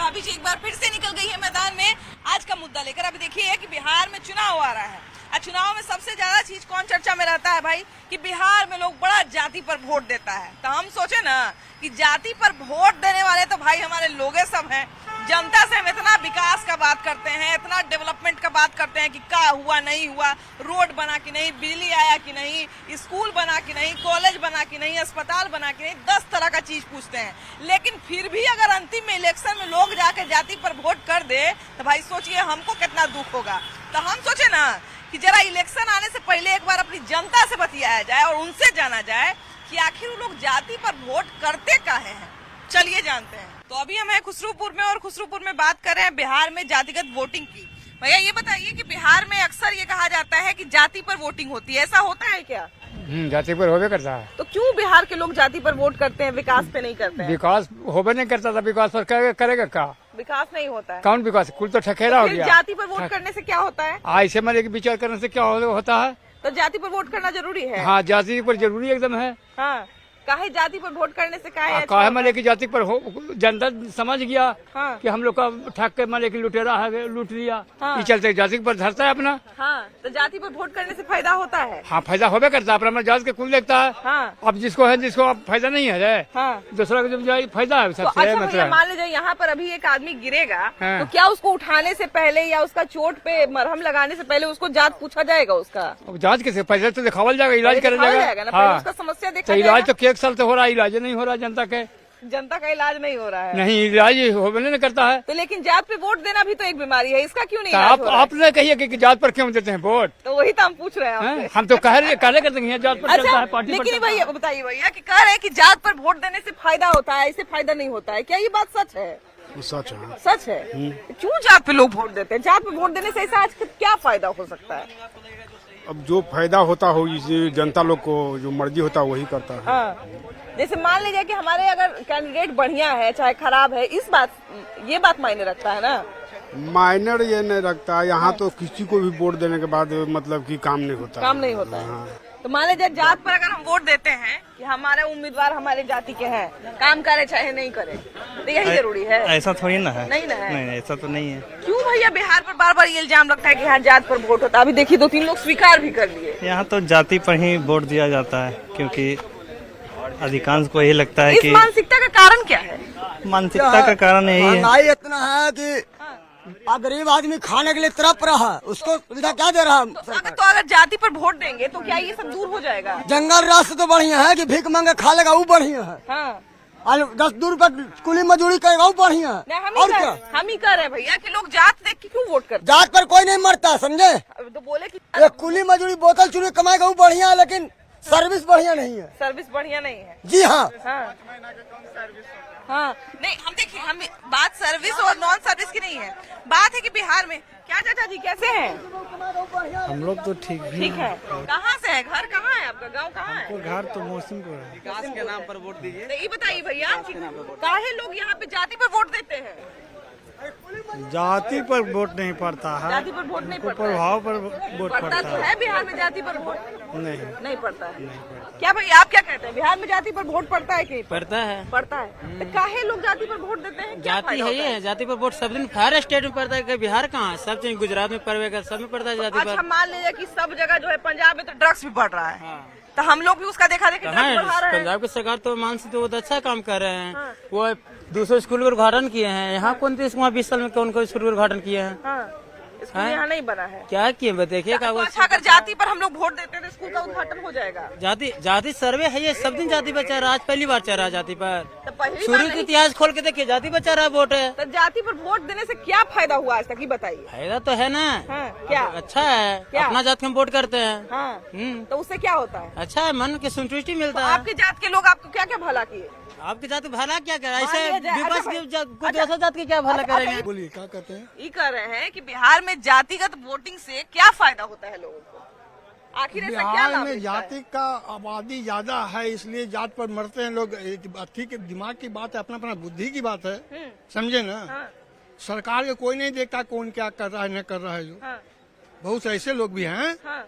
भाभी जी एक बार फिर से निकल गई है मैदान में आज का मुद्दा लेकर। अभी देखिए कि बिहार में चुनाव आ रहा है और चुनाव में सबसे ज्यादा चीज कौन चर्चा में रहता है भाई, कि बिहार में लोग बड़ा जाति पर वोट देता है। तो हम सोचे ना कि जाति पर वोट देने वाले तो भाई हमारे लोग सब हैं। जनता से हम इतना विकास का बात करते हैं, इतना डेवलपमेंट का बात करते हैं कि क्या हुआ नहीं हुआ, रोड बना कि नहीं, बिजली आया कि नहीं, स्कूल बना कि नहीं, कॉलेज बना कि नहीं, अस्पताल बना कि नहीं, 10 तरह का चीज पूछते हैं। लेकिन फिर भी अगर अंतिम में इलेक्शन में लोग जाके जाति पर वोट कर दे तो भाई सोचिए हमको कितना दुख होगा। तो हम सोचे ना कि जरा इलेक्शन आने से पहले एक बार अपनी जनता से बतियाया जाए और उनसे जाना जाए कि आखिर वो लोग जाति पर वोट करते काहे हैं। चलिए जानते हैं। तो अभी हम हैं खुसरूपुर में और खुसरूपुर में बात कर रहे हैं बिहार में जातिगत वोटिंग की। भैया ये बताइए कि बिहार में अक्सर ये कहा जाता है कि जाति पर वोटिंग होती है, ऐसा होता है क्या? जाति पर होबे करता है। तो क्यों बिहार के लोग जाति पर वोट करते हैं, विकास पे नहीं करते हैं? विकास होबे नहीं करता था, विकास पर करेगा क्या? विकास नहीं होता है। कौन विकास? कुल तो ठकेरा हो गया। जाति पर वोट करने से क्या होता है? ऐसे मतलब कि विचार करने से क्या होता है? तो जाति पर वोट करना जरूरी है। हाँ, जाति पर जरूरी एकदम है। हाँ, काहे जाति पर वोट करने से काहे काहे मतलब की जाति पर जनता समझ गया हाँ। कि हम लोग का ठग के मतलब की लुटेरा है, लूट लिया। हाँ। ये चलते जाति पर धरता है अपना। हाँ, तो जाति पर वोट करने से फायदा होता है। हाँ, फायदा होबे करता है, अपना जात के कुल देखता है। हाँ। अब जिसको है जिसको अब फायदा नहीं है रे। हाँ। दूसरा को जब फायदा है तो सबसे अच्छा भैया मतलब। मान लीजिए यहाँ पर अभी एक आदमी गिरेगा हाँ। तो क्या उसको उठाने से पहले या उसका चोट पे मरहम लगाने से पहले उसको जात पूछा जाएगा उसका? अब जांच कैसे? पहले तो दिखावल जाएगा, इलाज करा दिखाया जाएगा। ना, पहले उसका समस्या देखा तो इलाज जाएगा। तो केक साल तो हो रहा है, इलाज नहीं हो रहा जनता के। जनता का इलाज नहीं हो रहा है। नहीं, इलाज होबे नहीं करता है। तो लेकिन जात पे वोट देना भी तो एक बीमारी है, इसका क्यों नहीं तो इलाज हो रहा है? आपने कहिए कि जात पर क्यों देते हैं वोट? तो वही तो हम पूछ रहे हैं आपसे। हैं? हम तो कह करते हैं जात पर चलता है, पार्टी पर लेकिन चलता भैया बताइए भैया कि कह रहे हैं कि जात पर वोट देने से फायदा होता है, इससे फायदा नहीं होता है, क्या ये बात सच है? सच है। सच है। क्यों जात पे लोग वोट देते हैं? जात पे वोट देने से ऐसा आज क्या फायदा हो सकता है? अब जो फायदा होता हो, इसे जनता लोग को जो मर्जी होता है वही करता है। हाँ। जैसे मान लीजिए कि हमारे अगर कैंडिडेट बढ़िया है चाहे खराब है, ये बात मायने रखता है ना? माइनर ये नहीं रखता है। यहाँ तो किसी को भी वोट देने के बाद मतलब कि काम नहीं होता। काम नहीं होता है। हाँ। तो मान लीजिए जात पर अगर हम वोट देते हैं कि हमारे उम्मीदवार हमारे जाति के हैं, काम करे चाहे नहीं करे, तो यही जरूरी है? ऐसा थोड़ी ना है। नहीं ना है। नहीं, ऐसा तो नहीं है। क्यों भैया बिहार पर बार बार ये इल्जाम लगता है कि यहाँ जात पर वोट होता है? अभी देखिए 2-3 लोग स्वीकार भी कर लिए। यहाँ तो जाति पर ही वोट दिया जाता है, क्योंकि अधिकांश को यही लगता है इस कि मानसिकता का कारण क्या है? मानसिकता का कारण यही है। महंगाई इतना है कि गरीब आदमी खाने के लिए तड़प रहा है, उसको सुविधा क्या दे रहा है सरकार? तो अगर जाति पर वोट देंगे तो क्या ये सब दूर हो जाएगा? जंगल रास्ते तो बढ़िया है कि भीख मांगे खा लेगा, वो बढ़िया है। हाँ। और 10 दूर पर कुली मजदूरी करेगा, वो बढ़िया है। नहीं, और क्या? हम ही कह रहे हैं भैया कि लोग जात देख के क्यों वोट करते जात पर कोई नहीं मरता, समझे? हैं? तो बोले कि ये कुली मजदूरी बोतल चूरी कमाएगा, वो बढ़िया है, लेकिन सर्विस बढ़िया नहीं है। सर्विस बढ़िया नहीं है। जी हाँ। हाँ। हाँ, नहीं हम देखिए, हम बात सर्विस और नॉन सर्विस की नहीं है, बात है कि बिहार में क्या चाचा जी कैसे हैं? हम लोग तो ठीक भी ठीक है। कहाँ से है? घर कहाँ है आपका? गांव कहाँ है? घर तो मौसम को है। विकास के नाम पर वोट दीजिए। तो ये बताइए भैया काहे लोग यहाँ पे जाति पर वोट देते हैं? जाति पर वोट नहीं पड़ता है, जाति पर वोट नहीं पड़ता है। प्रभाव पर वोट पड़ता पड़ता तो है। है बिहार में जाति पर वोट? नहीं, नहीं पड़ता है। क्या भैया आप क्या कहते हैं, बिहार में जाति पर वोट पड़ता है कि पड़ता है। पड़ता है? तो काहे लोग जाति पर वोट देते हैं? क्या जाति फायदा है होता ये, जाति पर वोट सब दिन हर स्टेट में पड़ता है। कि बिहार कहाँ है? सब चीज गुजरात में पड़ेगा, सब में पड़ता है जाति अच्छा पर। मान लीजिए कि सब जगह जो है, पंजाब में तो ड्रग्स भी बढ़ रहा है, तो हम लोग भी उसका देखा देखी कहाँ ड्रग्स है? बढ़ा रहे हैं। पंजाब की सरकार तो मानसी तो बहुत अच्छा काम कर रहे हैं। वो 200 स्कूल का उद्घाटन किए हैं। यहाँ कौन थे वहाँ 20 साल में कौन कौन स्कूल का उद्घाटन किए हैं? हाँ, स्कूल यहाँ नहीं बना है। क्या किए देखिए तो अच्छा अगर जाति पर हम लोग वोट देते हैं तो स्कूल का उद्घाटन हो जाएगा? जाति सर्वे है ये, सब दिन जाति पर चल रहा है, आज पहली बार चल रहा है जाति पर। तो पहली बार शुरू के नहीं। इतिहास खोल के देखिए, जाति पर चल रहा है वोट है। तो जाति पर वोट देने से क्या फायदा हुआ आज तक, ये बताइए। फायदा तो है ना। हाँ, क्या? अच्छा है, क्या? अपना जात के हम वोट करते हैं। हाँ, तो उससे क्या होता है? अच्छा है, मन की संतुष्टि मिलता तो है। आपके जात के लोग आपको क्या क्या भला किए? आपकी जाति भला क्या करे? ऐसे मान लीजिए, विपक्ष अच्छा की भाई, दूसरा जात के क्या भला अच्छा, करेंगे? बोलिए क्या कहते हैं? ये कह रहे हैं कि बिहार में जातिगत वोटिंग से क्या फायदा होता है लोगों को? आखिर ऐसा क्या बिहार लाभ में मिलता है? जाति का आबादी ज्यादा है, इसलिए जात पर मरते हैं लोग। ठीक है, दिमाग की बात है, अपना अपना बुद्धि की बात है, समझे ना? हाँ, सरकार को कोई नहीं देखता कौन क्या कर रहा है न कर रहा है। जो हाँ, बहुत से ऐसे लोग भी हैं हाँ,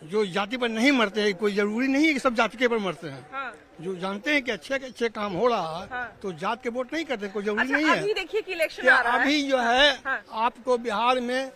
जो जाति पर नहीं मरते हैं। कोई जरूरी नहीं है कि सब जाति के पर मरते हैं। हाँ। जो जानते हैं कि अच्छे काम हो रहा है हाँ। तो जात के वोट नहीं करते, कोई जरूरी अच्छा, नहीं है। अभी देखिए कि इलेक्शन क्या आ रहा है। अभी जो है हाँ। आपको बिहार में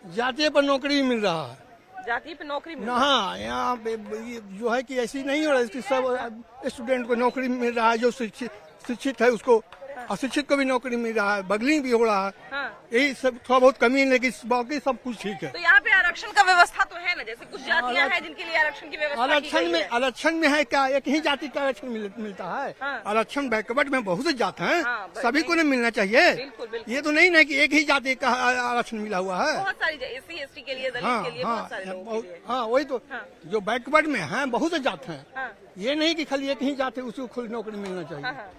जाति पर नौकरी मिल रहा है जाति पे नौकरी मिल ना। हाँ, यहाँ पे ये जो है कि ऐसी नहीं हो रहा है कि सब स्टूडेंट को नौकरी मिल रहा है, जो शिक्षित है उसको, अशिक्षित को भी नौकरी मिल रहा है, बगलिंग भी हो रहा है। हाँ। यही सब थोड़ा बहुत कमी है, लेकिन बाकी सब कुछ ठीक है। तो यहाँ पे आरक्षण का व्यवस्था तो है ना, जैसे कुछ जातियां हैं जिनके लिए आरक्षण की व्यवस्था की गई है। आरक्षण में है क्या, एक ही जाति का आरक्षण मिलता है? हाँ। आरक्षण बैकवर्ड में बहुत से जात हैं, हाँ, सभी को नहीं मिलना चाहिए। बिल्कुल, बिल्कुल। ये तो नहीं ना कि एक ही जाति का आरक्षण मिला हुआ है। बहुत सारी SC ST के लिए, दलित हाँ के लिए, बहुत सारे हाँ लोगों के लिए। हाँ, वही तो हाँ। जो बैकवर्ड में है बहुत से जात हैं। हाँ। ये नहीं कि खाली एक ही जात है उसको खुद नौकरी मिलना हाँ, चाहिए। हाँ।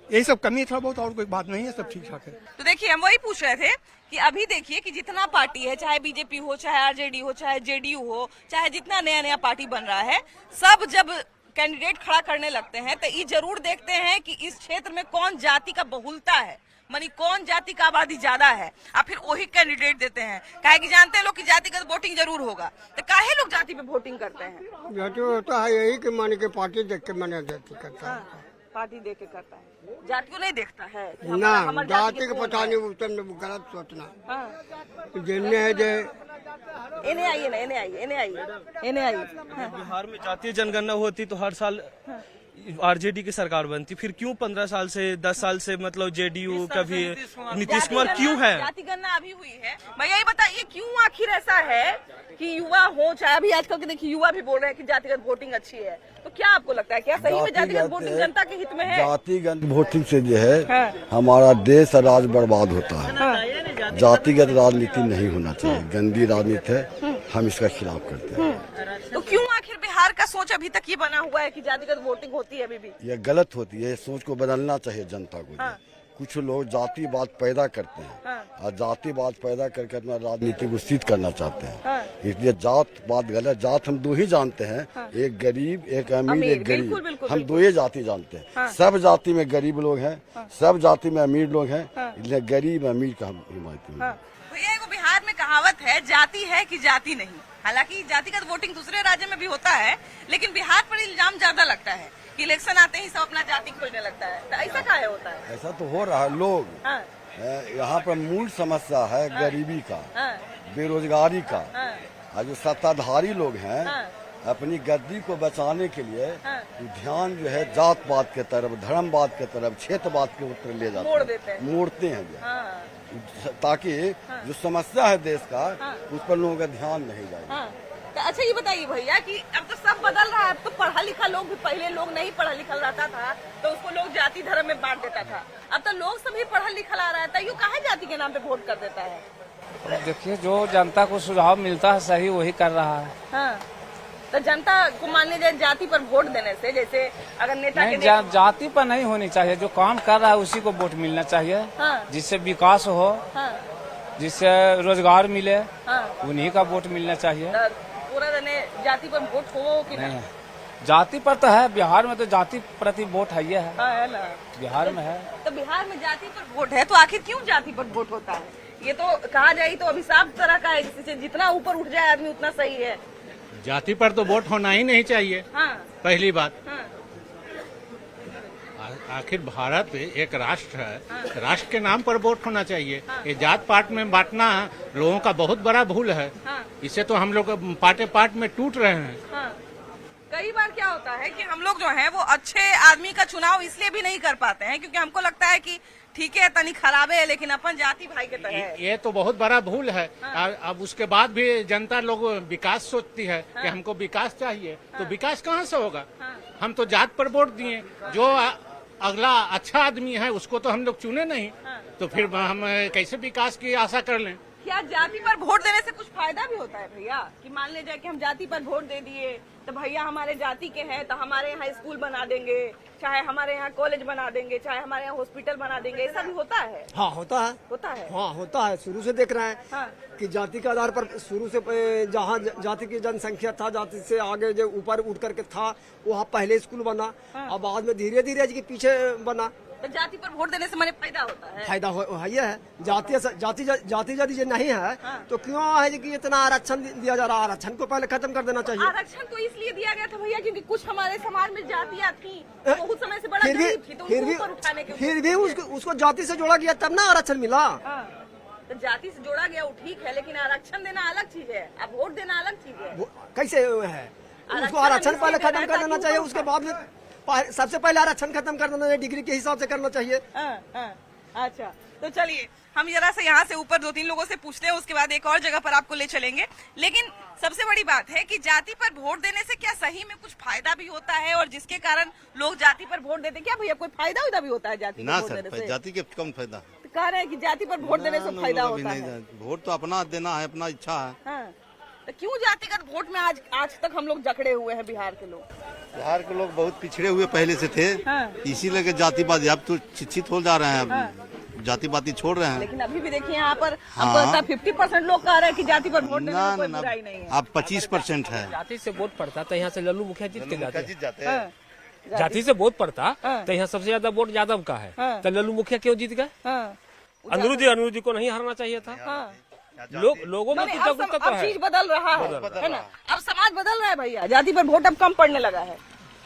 यही सब कमी थोड़ा बहुत, और कोई बात नहीं है, सब ठीक ठाक है। तो देखिए हम वही पूछ रहे थे कि अभी देखिए कि जितना पार्टी है, चाहे बीजेपी हो, चाहे आरजेडी हो, चाहे जेडीयू हो, चाहे जितना नया नया पार्टी बन रहा है, सब जब कैंडिडेट खड़ा करने लगते हैं तो ये जरूर देखते हैं कि इस क्षेत्र में कौन जाति का बहुलता है, मानी कौन जाति का आबादी ज्यादा है, और फिर वही कैंडिडेट देते हैं। काहे कि जानते हैं लोग कि जातिगत वोटिंग जरूर होगा, तो काहे लोग जाति पे वोटिंग करते हैं? जाति होता है यही कि माने के पार्टी देख के मैंने जाति करता है। पार्टी देख के करता है, जाति को नहीं देखता है कि ना हमारे जाति के कौन पता है। नहीं, उस टाइम गलत सोचना। हाँ। जिनने है जे इन्हें आइए ना, इन्हें आइए, इन्हें आइए, इन्हें आइए। हाँ। बिहार में जातीय जनगणना होती तो हर साल आरजेडी की सरकार बनती, फिर क्यों 15 साल से 10 साल से मतलब जेडीयू का भी नीतीश कुमार क्यों है? जाति गणना अभी हुई है, भैया ये बताइए क्यों आखिर ऐसा है कि युवा हो, चाहे अभी आजकल के देखिए युवा भी बोल रहे हैं कि जातिगत वोटिंग अच्छी है, तो क्या आपको लगता है क्या सही में जातिगत वोटिंग जनता के हित में है? जातिगत वोटिंग से जो है हमारा देश और राज बर्बाद होता है। जातिगत राजनीति नहीं होना चाहिए, गंदी राजनीति है, हम इसका खिलाफ करते हैं। तो क्यों आखिर बिहार का सोच अभी तक ये बना हुआ है कि जातिगत वोटिंग होती है अभी भी? ये गलत होती है, सोच को बदलना चाहिए जनता को। कुछ लोग जातिवाद पैदा करते हैं और जातिवाद पैदा करके अपना राजनीति को सिद्ध करना चाहते हैं। इसलिए जातवाद गलत। जात हम दो ही जानते हैं, एक गरीब एक अमीर, एक गरीब, हम दो ही जाति जानते हैं। सब जाति में गरीब लोग हैं, सब जाति में अमीर लोग हैं, इसलिए गरीब अमीर का हम हिमायती हैं। तो ये एगो बिहार में कहावत है, जाति है कि जाति नहीं। हालांकि जातिगत वोटिंग दूसरे राज्य में भी होता है, लेकिन बिहार पर इल्जाम ज्यादा लगता है कि इलेक्शन आते ही सब अपना जाति खोजने लगता है। तो ऐसा काहे होता है? ऐसा तो हो रहा है। लोग हाँ, यहाँ पर मूल समस्या है गरीबी का, हाँ, बेरोजगारी का। हाँ, और जो सत्ताधारी लोग हैं हाँ, अपनी गद्दी को बचाने के लिए हाँ। ध्यान जो है जातवाद के तरफ, धर्मवाद के तरफ, क्षेत्रवाद के ऊपर ले जाते मोड़ देते हैं। मोड़ते हैं जो, हाँ, ताकि जो समस्या है देश का हाँ। उस पर लोगों का ध्यान नहीं जाए। हाँ। तो अच्छा ये बताइए भैया कि अब तो सब बदल रहा है, अब तो पढ़ा लिखा लोग भी, पहले लोग नहीं पढ़ा लिखा रहता था तो उसको लोग जाति धर्म में बांट देता था, अब तो लोग सभी पढ़ा लिखा ला रहा था, यूँ काहे जाति के नाम पे वोट कर देता है? देखिए जो जनता को सुझाव मिलता है सही वही कर रहा है। हाँ। तो जनता को मानने जाए जाति पर वोट देने से, जैसे अगर नेता नहीं, के जाति पर नहीं होनी चाहिए, जो काम कर रहा है उसी को वोट मिलना चाहिए। हाँ, जिससे विकास हो, हाँ, जिससे रोजगार मिले, हाँ, उन्हीं का वोट मिलना चाहिए। तो पूरा देने जाति पर वोट हो कि नहीं? जाति पर तो है, बिहार में तो जाति प्रति वोट है, ये है हाँ, है ना, बिहार में है। तो बिहार में जाति पर वोट है, तो आखिर क्यों जाति पर वोट होता है? ये तो कहा जाए तो अभिशाप तरह का है, जिससे जितना ऊपर उठ जाए आदमी उतना सही है। जाति पर तो वोट होना ही नहीं चाहिए, हाँ, पहली बात। हाँ, आखिर भारत एक राष्ट्र है, राष्ट्र के नाम पर वोट होना चाहिए। ये जात पात में बांटना लोगों का बहुत बड़ा भूल है। हाँ, इससे तो हम लोग पार्टे पार्ट में टूट रहे हैं। हाँ। कई बार क्या होता है कि हम लोग जो है वो अच्छे आदमी का चुनाव इसलिए भी नहीं कर पाते हैं क्योंकि हमको लगता है कि ठीक है तनी खराबे है लेकिन अपन जाति भाई के तरह है। ये तो बहुत बड़ा भूल है। अब उसके बाद भी जनता लोग विकास सोचती है कि हमको विकास चाहिए, तो विकास कहाँ से होगा? हम तो जात पर वोट दिए, जो अगला अच्छा आदमी है उसको तो हम लोग चुने नहीं, तो फिर हम कैसे विकास की आशा कर लें? क्या जाति पर वोट देने से कुछ फायदा भी होता है भैया? कि मान ले जाए कि हम जाति पर वोट दे दिए तो भैया हमारे जाति के हैं तो हमारे यहाँ स्कूल बना देंगे, चाहे हमारे यहाँ कॉलेज बना देंगे, चाहे हमारे यहाँ हॉस्पिटल बना देंगे, ऐसा भी होता है? हाँ होता है, होता है। हाँ होता है। शुरू से देख रहे हैं हाँ, कि जाति के आधार पर शुरू से जहाँ जाति की जनसंख्या था, जाति से आगे जो ऊपर उठ करके था वहाँ पहले स्कूल बना, अब बाद में धीरे धीरे के पीछे बना। तो जाति पर वोट देने से मैंने फायदा होता है? फायदा है ये है, जाति यदि ये नहीं है तो क्यों है कि इतना आरक्षण दिया जा रहा है? आरक्षण को पहले खत्म कर देना चाहिए। आरक्षण तो इसलिए दिया गया था भैया क्योंकि कुछ हमारे समाज में जातियाँ थी, बहुत समय से बड़ा गरीब थी, तो उनको ऊपर उठाने के फिर भी उसको जाति से जोड़ा गया तब ना आरक्षण मिला। तो जाति से जोड़ा गया वो ठीक है, लेकिन आरक्षण देना अलग चीज है, अब वोट देना अलग चीज है। कैसे है? उसको आरक्षण पहले खत्म कर देना चाहिए, उसके बाद में सबसे पहले आरक्षण खत्म कर देना चाहिए, डिग्री के हिसाब से करना चाहिए। अच्छा, तो चलिए हम जरा से यहाँ से ऊपर 2-3 लोगों से पूछते हैं, उसके बाद एक और जगह पर आपको ले चलेंगे। लेकिन सबसे बड़ी बात है कि जाति पर वोट देने से क्या सही में कुछ फायदा भी होता है, और जिसके कारण लोग जाति पर वोट देते हैं? क्या भैया कोई फायदा भी होता है जाति पर वोट देने से? जाति के कम फायदा कह रहे हैं कि जाति पर वोट देने से फायदा होता है। वोट तो अपना देना है, अपना इच्छा है। तो क्यों जातिगत वोट में आज तक हम लोग जकड़े हुए हैं? बिहार के लोग बहुत पिछड़े हुए पहले से थे, इसीलिए जातिवादी अब तो शिक्षित हो जा रहे हैं, जातिवादी छोड़ रहे हैं। लेकिन अभी भी देखिए यहाँ पर 50% लोग कह रहे हैं कि जाति पर वोट देने में कोई बुराई नहीं है। अब 25% है। जाति से वोट पड़ता तो यहाँ से लल्लू मुखिया जीत जाते हैं। जाति से वोट पड़ता तो यहाँ सबसे ज्यादा वोट यादव का है, तो लल्लू मुखिया क्यों जीत गए? अनिरुद्ध जी को नहीं हारना चाहिए था। लोगों में अब चीज बदल रहा है ना, अब समाज बदल रहा है भैया, जाति पर वोट अब कम पड़ने लगा है,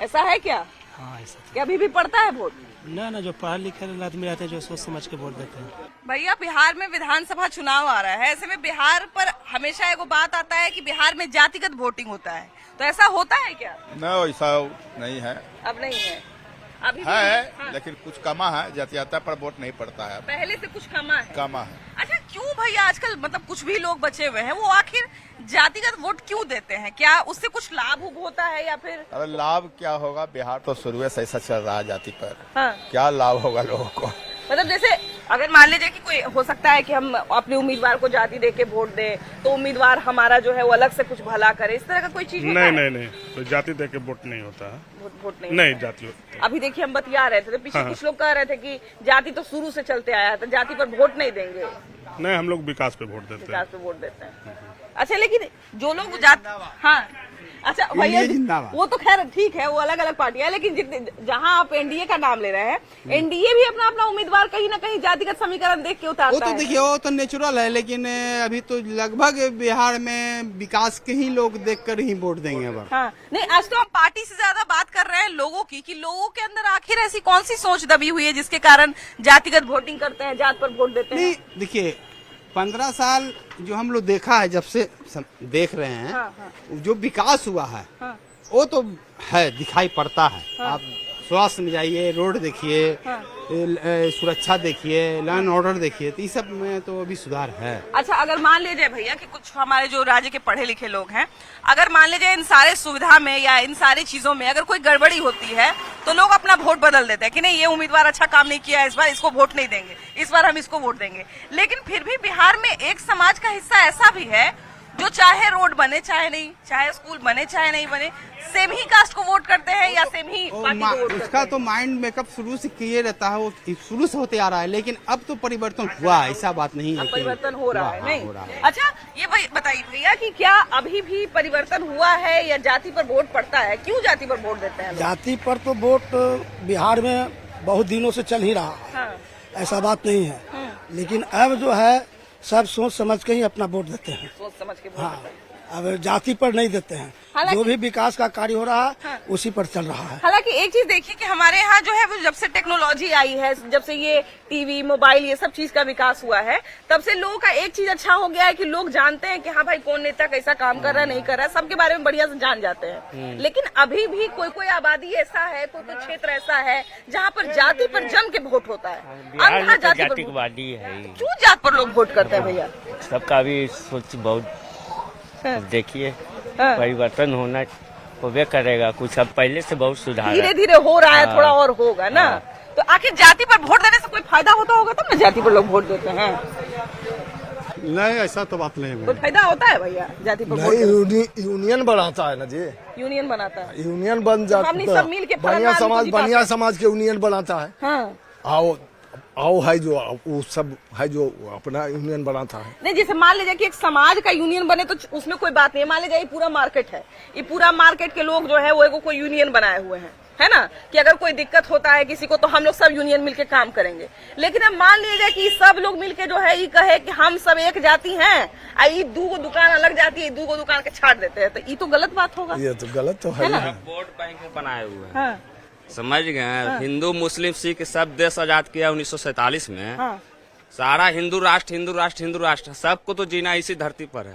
ऐसा है क्या? हाँ ऐसा क्या अभी भी पड़ता है वोट? ना जो पढ़े लिखे आदमी रहते हैं जो सोच समझ के वोट देते हैं। भैया बिहार में विधानसभा चुनाव आ रहा है, ऐसे में बिहार पर हमेशा एगो बात आता है कि बिहार में जातिगत वोटिंग होता है, तो ऐसा होता है क्या? नहीं, ऐसा नहीं है। अब नहीं है, अभी है हाँ। लेकिन कुछ कमा है, जातियाता पर वोट नहीं पड़ता है, पहले से कुछ कमा है। कमा है। अच्छा, क्यों भैया आजकल मतलब कुछ भी लोग बचे हुए हैं, वो आखिर जातिगत वोट क्यों देते हैं? क्या उससे कुछ लाभ होता है या फिर? अरे लाभ क्या होगा, बिहार तो शुरू से ऐसा चल रहा है जाति पर। हाँ। क्या लाभ होगा लोगों को? मतलब जैसे अगर मान लीजिए कि कोई हो सकता है कि हम अपने उम्मीदवार को जाति दे के वोट दे, तो उम्मीदवार हमारा जो है वो अलग से कुछ भला करे, इस तरह का कोई चीज? नहीं, तो जाति दे के वोट नहीं होता है। वोट नहीं जाति। अभी देखिए हम बतिया रहे थे तो पीछे कुछ लोग कह रहे थे कि जाति तो शुरू से चलते आया है, तो जाति पर वोट नहीं देंगे। नहीं, हम लोग विकास पे वोट देते हैं। विकास पे वोट देते हैं। अच्छा, लेकिन जो लोग हाँ, अच्छा भैया वो तो खैर ठीक है, वो अलग अलग पार्टियां है, लेकिन जहां आप एनडीए का नाम ले रहे हैं, एनडीए भी अपना अपना उम्मीदवार कहीं ना कहीं जातिगत समीकरण देख के उतारता है। वो तो देखिए वो तो नेचुरल है, लेकिन अभी तो लगभग बिहार में विकास के ही लोग देखकर ही वोट देंगे अब। हाँ, नहीं आज तो हम पार्टी से ज्यादा बात कर रहे हैं लोगों की, कि लोगों के अंदर आखिर ऐसी कौन सी सोच दबी हुई है जिसके कारण जातिगत वोटिंग करते हैं, जात पर वोट देते हैं। नहीं देखिए 15 साल जो हम लोग देखा है, जब से देख रहे हैं, हाँ। जो विकास हुआ है हाँ। वो तो है, दिखाई पड़ता है। हाँ। आप स्वास्थ्य में जाइए, रोड देखिए, हाँ। सुरक्षा देखिए, लॉ एंड ऑर्डर देखिए, तो इस सब में तो अभी सुधार है। अच्छा, अगर मान लीजिए भैया कि कुछ हमारे जो राज्य के पढ़े लिखे लोग हैं, अगर मान लीजिए इन सारे सुविधा में या इन सारी चीजों में अगर कोई गड़बड़ी होती है, तो लोग अपना वोट बदल देते हैं कि नहीं ये उम्मीदवार अच्छा काम नहीं किया, इस बार इसको वोट नहीं देंगे, इस बार हम इसको वोट देंगे। लेकिन फिर भी बिहार में एक समाज का हिस्सा ऐसा भी है जो चाहे रोड बने चाहे नहीं, चाहे स्कूल बने चाहे नहीं बने, सेम ही कास्ट को वोट करते हैं या सेम ही पार्टी को वोट करते उसका हैं। तो माइंड मेकअप शुरू से किए रहता है, वो शुरू से होते आ रहा है, लेकिन अब तो परिवर्तन हुआ, ऐसा बात नहीं है। परिवर्तन हो रहा है, नहीं हो रहा है। अच्छा, ये बताइए भैया कि क्या अभी भी परिवर्तन हुआ है या जाति पर वोट पड़ता है? क्यों जाति पर वोट देते हैं लोग? जाति पर तो वोट बिहार में बहुत दिनों से चल ही रहा है। हाँ। ऐसा बात नहीं है, लेकिन अब जो है सब सोच समझ के ही अपना वोट देते हैं। सोच समझ के वोट हाँ, देते हैं। अब जाति पर नहीं देते हैं। जो भी विकास का कार्य हो रहा है उसी पर चल रहा है। हालांकि एक चीज देखिए कि हमारे यहाँ जो है वो जब से टेक्नोलॉजी आई है, जब से ये टीवी मोबाइल ये सब चीज का विकास हुआ है, तब से लोगों का एक चीज अच्छा हो गया है कि लोग जानते हैं कि हाँ भाई कौन नेता कैसा काम कर रहा है, नहीं कर रहा है, सबके बारे में बढ़िया से जान जाते हैं। लेकिन अभी भी कोई कोई आबादी ऐसा है, कोई कोई क्षेत्र ऐसा है जहाँ पर जाति पर जम के वोट होता है। जातिवादी है, क्यों जात पर लोग वोट करते हैं भैया? सबका भी सोच बहुत देखिए परिवर्तन होना होबे करेगा, कुछ अब पहले से बहुत सुधार धीरे धीरे हो रहा है, थोड़ा और होगा ना। तो आखिर जाति पर वोट देने से कोई फायदा होता होगा तब ना जाति पर लोग वोट देते हैं? नहीं, ऐसा तो बात नहीं है। कोई फायदा होता है भैया जाति पर वोट देने? यूनियन बढ़ाता है ना जी, यूनियन बनाता है, यूनियन बन जाता हमने सब मिल के बढ़िया समाज के यूनियन बनाता है। हाँ। आओ आओ है जो वो सब है जो अपना यूनियन बनाता है। नहीं, जैसे मान लीजिए कि एक समाज का यूनियन बने तो उसमें कोई बात नहीं है। मान लीजिए ये पूरा मार्केट है, ये पूरा मार्केट के लोग जो है वो कोई यूनियन बनाए हुए हैं, है ना, कि अगर कोई दिक्कत होता है किसी को तो हम लोग सब यूनियन मिलके काम करेंगे। लेकिन अब मान लीजिए कि सब लोग मिलके जो है ये कहे कि हम सब एक जाति हैं, ये दो दुकान अलग जाती है, दो दुकान के छाट देते हैं, तो ये तो गलत बात होगा। ये तो गलत तो है ना। वोट बैंक बनाए हुए हैं, समझ गए। हिंदू मुस्लिम सिख सब देश आजाद किया 1947 में। सारा हिंदू राष्ट्र सबको तो जीना इसी धरती पर है।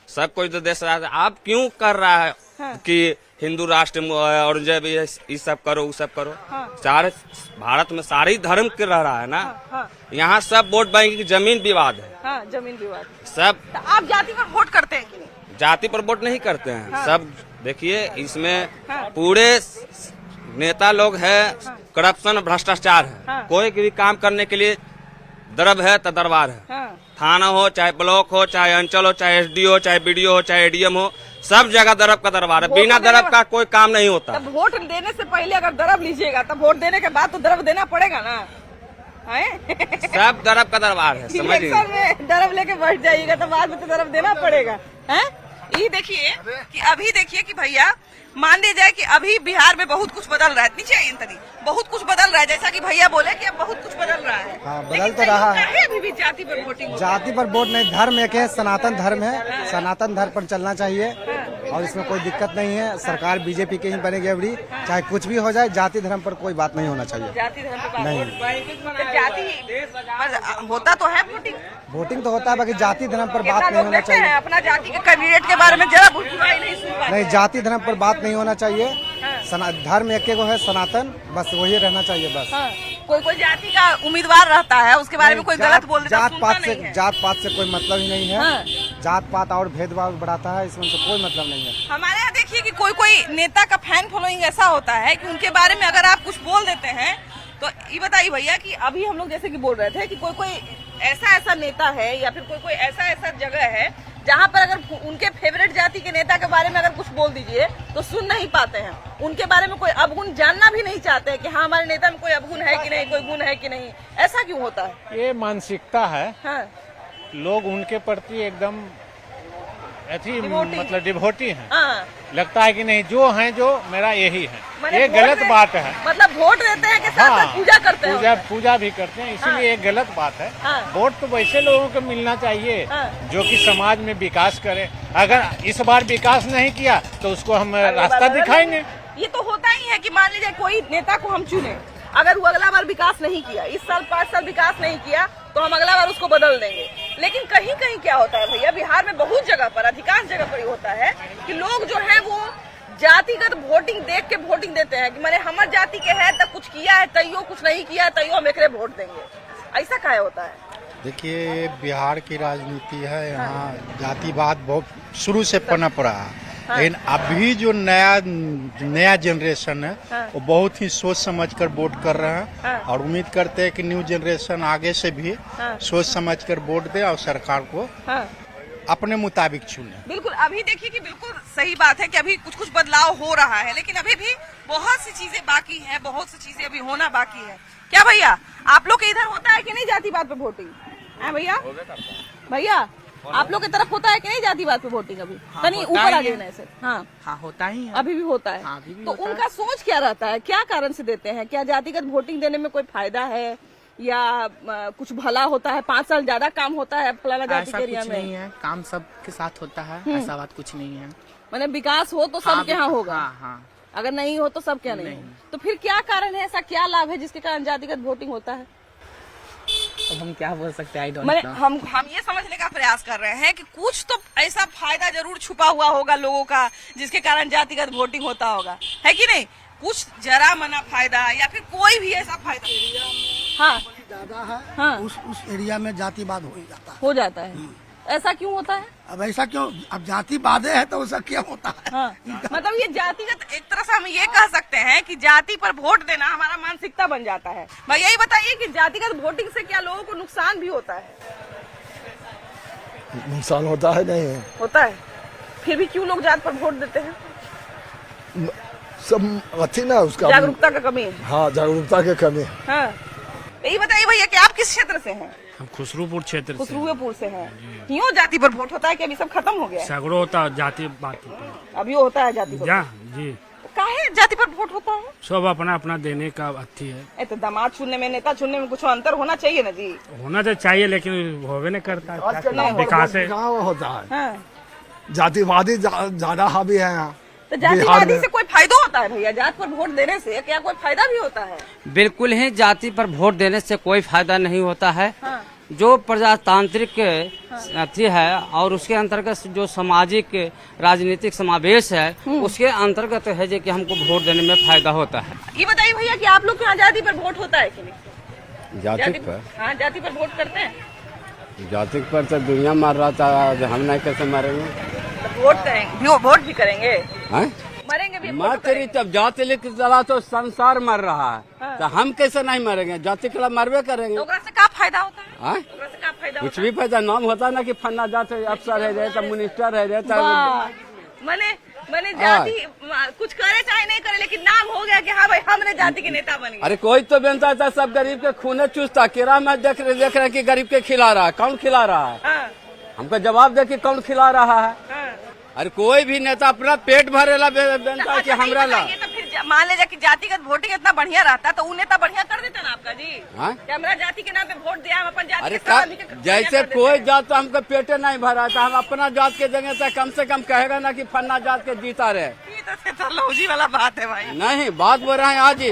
सब कोई तो देश आजाद। आप क्यों कर रहा है कि हिंदू राष्ट्र और जब ये सब करो वो सब करो। सारे भारत में सारे धर्म के रह रहा है ना। यहाँ सब वोट बैंक की जमीन विवाद है। जमीन विवाद सब। तो आप जाति पर वोट करते हैं कि नहीं? जाति पर वोट नहीं करते हैं। सब देखिए इसमें पूरे नेता लोग है, करप्शन भ्रष्टाचार है। कोई भी काम करने के लिए दरब है तो दरबार है। थाना हो चाहे ब्लॉक हो चाहे अंचल हो चाहे एसडीओ चाहे बीडीओ हो चाहे एडीएम हो, सब जगह दरब का दरबार है। बिना दरब का कोई काम नहीं होता। तब वोट देने से पहले अगर दरब लीजिएगा तब वोट देने के बाद तो दरब देना पड़ेगा ना। सब दरब का दरबार है, समझिए। दरब लेके बैठ जाइएगा तो बाद में तो दरब देना पड़ेगा। है ये देखिए कि अभी देखिए कि भैया मान लिया जाए कि अभी बिहार में बहुत कुछ बदल रहा है। नीचे आइए तरी, बहुत कुछ बदल रहा है, जैसा कि भैया बोले कि अब बहुत कुछ बदल रहा है। हाँ, बदल तो रहा है। अभी भी जाति पर वोटिंग, जाति पर वोट नहीं, धर्म एक है, सनातन धर्म है, सनातन धर्म पर चलना चाहिए और इसमें कोई दिक्कत नहीं है। सरकार बीजेपी की ही बनेगी अबरी, चाहे कुछ भी हो जाए, जाति धर्म पर कोई बात नहीं होना चाहिए। जाति धर्म पर नहीं, जाति होता तो है वोटिंग, वोटिंग तो होता है, बाकी जाति धर्म पर बात नहीं होना चाहिए। अपना जाति के कैंडिडेट के बारे में जरा बुराई नहीं सुन पाते। नहीं, जाति धर्म पर बात नहीं होना चाहिए। धर्म एक है सनातन, बस वही रहना चाहिए बस। कोई जाति का उम्मीदवार रहता है, उसके बारे में कोई गलत बोल देता है, जात पात से कोई मतलब ही नहीं है। जात पात और भेदभाव बढ़ाता है, इसमें तो कोई मतलब नहीं है। हमारे यहाँ देखिए कि कोई नेता का फैन फॉलोइंग ऐसा होता है कि उनके बारे में अगर आप कुछ बोल देते हैं तो ये बताइए भैया कि अभी हम लोग जैसे कि बोल रहे थे कि कोई ऐसा नेता है या फिर कोई ऐसा जगह है जहाँ पर अगर उनके फेवरेट जाति के नेता के बारे में अगर कुछ बोल दीजिए तो सुन नहीं पाते हैं। उनके बारे में कोई अवगुण जानना भी नहीं चाहते कि हाँ हमारे नेता में कोई अवगुण है कि नहीं, कोई गुण है कि नहीं। ऐसा क्यों होता है? ये मानसिकता है। हाँ। लोग उनके प्रति एकदम मतलब डिवोटी है। हाँ। लगता है कि नहीं जो है जो मेरा यही है। ये गलत बात है। मतलब वोट देते हैं कि साथ पूजा करते हैं, पूजा भी करते हैं, इसीलिए ये गलत बात है। वोट तो वैसे लोगों को मिलना चाहिए जो कि समाज में विकास करे। अगर इस बार विकास नहीं किया तो उसको हम रास्ता दिखाएंगे। ये तो होता ही है कि मान लीजिए कोई नेता को हम चुने, अगर वो अगला बार विकास नहीं किया, इस साल 5 साल विकास नहीं किया तो हम अगला बार उसको बदल देंगे। लेकिन कहीं कहीं क्या होता है भैया, बिहार में बहुत जगह पर, अधिकांश जगह पर होता है कि लोग जो है वो जातिगत वोटिंग देख के वोटिंग देते हैं कि मैंने हमारे जाति के है तब कुछ किया है, तैयो कुछ नहीं किया है, तैयो हम एकरे वोट देंगे। ऐसा क्या होता है? देखिए, बिहार की राजनीति है, यहाँ जातिवाद बहुत शुरू से पनप रहा है। लेकिन अभी जो नया जनरेशन है वो बहुत ही सोच समझकर वोट कर रहे हैं और उम्मीद करते हैं कि न्यू जनरेशन आगे से भी सोच समझकर वोट दे और सरकार को अपने मुताबिक चुने। बिल्कुल, अभी देखिए कि बिल्कुल सही बात है कि अभी कुछ बदलाव हो रहा है, लेकिन अभी भी बहुत सी चीजें बाकी है, बहुत सी चीजें अभी होना बाकी है। क्या भैया आप लोग के इधर होता है कि नहीं जातिवाद पे वोटिंग? है भैया आप लोग की तरफ होता है कि नहीं जातिवाद पे वोटिंग? अभी तनी ऊपर आ गए ऐसे। हाँ, होता ही है, अभी भी होता है। तो उनका सोच क्या रहता है, क्या कारण से देते हैं? क्या जातिगत वोटिंग देने में कोई फायदा है या कुछ भला होता है? 5 साल ज्यादा काम होता है फलाना जाति के एरिया में? नहीं है, काम सबके साथ होता है, ऐसा बात कुछ नहीं है। मतलब विकास हो तो सबके यहाँ होगा, हाँ। अगर नहीं हो तो सब क्या नहीं। तो फिर क्या कारण है, ऐसा क्या लाभ है जिसके कारण जातिगत वोटिंग होता है? अब हम क्या बोल सकते हैं, हम ये समझने का प्रयास कर रहे हैं कि कुछ तो ऐसा फायदा जरूर छुपा हुआ होगा लोगों का जिसके कारण जातिगत वोटिंग होता होगा, है कि नहीं? कुछ जरा मना फायदा या फिर कोई भी ऐसा फायदा ज्यादा है। हाँ। उस एरिया में जातिवाद हो जाता है। ऐसा क्यों होता है? अब ऐसा क्यों? अब जातिवाद है तो ऐसा क्या होता है? हाँ। मतलब ये जातिगत, एक तरह से हम ये कह सकते हैं कि जाति पर वोट देना हमारा मानसिकता बन जाता है। भैया यही बताइए कि जातिगत वोटिंग से क्या लोगों को नुकसान भी होता है? नुकसान होता है, नहीं होता है, फिर भी क्यों लोग जात पर वोट देते हैं? सब अच्छी ना, उसका जागरूकता का कमी है। हाँ, जागरूकता की कमी है। हाँ। यही बताइए भैया कि आप किस क्षेत्र से हैं? हम खुसरूपुर क्षेत्र से खुसरूपुर से हैं। क्यों जाति पर वोट होता है कि अभी सब खत्म हो गया है? सगड़ो होता जाति बात अभी होता है जाति पर? जी काहे जाति पर वोट होता है? सब अपना अपना देने का अथी है। तो दामाद चुनने में, नेता चुनने में कुछ अंतर होना चाहिए ना जी। होना तो चाहिए लेकिन होवे नहीं करता है। विकास होता है, जातिवादी ज्यादा हावी है यहाँ। तो जातिवादी से कोई फायदा होता है भैया? जात पर वोट देने से क्या कोई फायदा भी होता है? बिल्कुल ही जाति पर वोट देने से कोई फायदा नहीं होता है। जो प्रजातांत्रिक अथी है और उसके अंतर्गत जो सामाजिक राजनीतिक समावेश है उसके अंतर्गत है जो कि हमको वोट देने में फायदा होता है। ये बताइए भैया कि आप लोग के यहाँ जाति पर वोट होता है कि नहीं? जाति पर? हाँ, जाति पर वोट करते हैं। जाति पर तो दुनिया मार रहा था, हम नहीं कैसे मारेंगे? तो वोट करेंगे, वोट भी करेंगे, मरेंगे भी। मत तेरी तब जाति लिख चला तो संसार मर रहा है, तो हम कैसे नहीं मरेंगे? जाति के लिए मरबे करेंगे। तो से क्या फायदा होता है? से क्या फायदा? कुछ भी फायदा नाम होता है ना कि फन्ना जात अफसर है जाए, मिनिस्टर है जाए, मैंने जाति कुछ करे चाहे नहीं करे लेकिन नाम हो गया कि हाँ भाई हमने जाति के नेता बन गए। अरे कोई तो बनता था, सब गरीब के खूने चूसता। किरा में देख रहे कि गरीब के खिला रहा है, कौन खिला रहा है? हमको जवाब दे कि कौन खिला रहा है? अरे कोई भी नेता अपना पेट भरेला बनता है कि हमरा ला। तो फिर मान लीजिए कि जातिगत वोटिंग इतना बढ़िया रहता तो वो नेता बढ़िया कर देता ना आपका जी। कि हमरा जाति के नाम पे वोट दिया, हम अपन जाति अरे के जैसे कोई जात तो हमको पेटे नहीं भरा था, हम अपना जात के जगह से कम कहेगा ना कि फन्ना जात के जीता रहे। तो लौजी वाला बात है भाई। नहीं, बात बोल रहे हैं आज ही।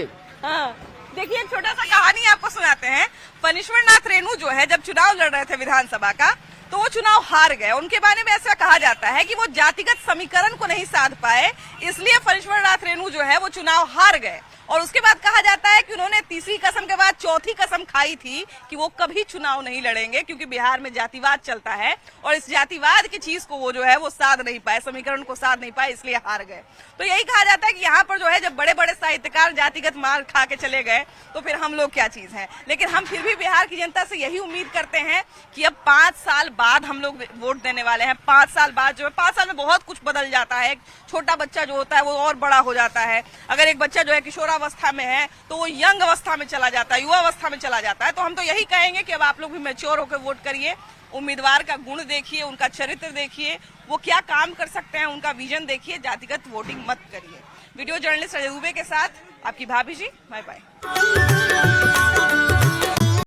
देखिए एक छोटा सा कहानी आपको सुनाते हैं। फणीश्वर नाथ रेणु जो है जब चुनाव लड़ रहे थे विधानसभा का तो वो चुनाव हार गए। उनके बारे में ऐसा कहा जाता है कि वो जातिगत समीकरण को नहीं साध पाए, इसलिए फणीश्वर नाथ रेणु जो है वो चुनाव हार गए। और उसके बाद कहा जाता है कि उन्होंने तीसरी कसम के बाद चौथी कसम खाई थी कि वो कभी चुनाव नहीं लड़ेंगे, क्योंकि बिहार में जातिवाद चलता है और इस जातिवाद की चीज को वो जो है वो साध नहीं पाए, समीकरण को साध नहीं पाए, इसलिए हार गए। तो यही कहा जाता है कि यहाँ पर जो है जब बड़े बड़े साहित्यकार जातिगत मार खा के चले गए तो फिर हम लोग क्या चीज हैं। लेकिन हम फिर भी बिहार की जनता से यही उम्मीद करते हैं कि अब 5 साल बाद हम लोग वोट देने वाले हैं। 5 साल बाद जो है, 5 साल में बहुत कुछ बदल जाता है। एक छोटा बच्चा जो होता है वो और बड़ा हो जाता है। अगर एक बच्चा जो है किशोरावस्था में है तो वो यंग अवस्था में चला जाता है, युवा अवस्था में चला जाता है। तो हम तो यही कहेंगे कि अब आप लोग भी मैच्योर होकर वोट करिए, उम्मीदवार का गुण देखिए, उनका चरित्र देखिए, वो क्या काम कर सकते हैं, उनका विजन देखिए, जातिगत वोटिंग मत करिए। वीडियो जर्नलिस्ट अजय दुबे के साथ आपकी भाभी जी, बाय बाय।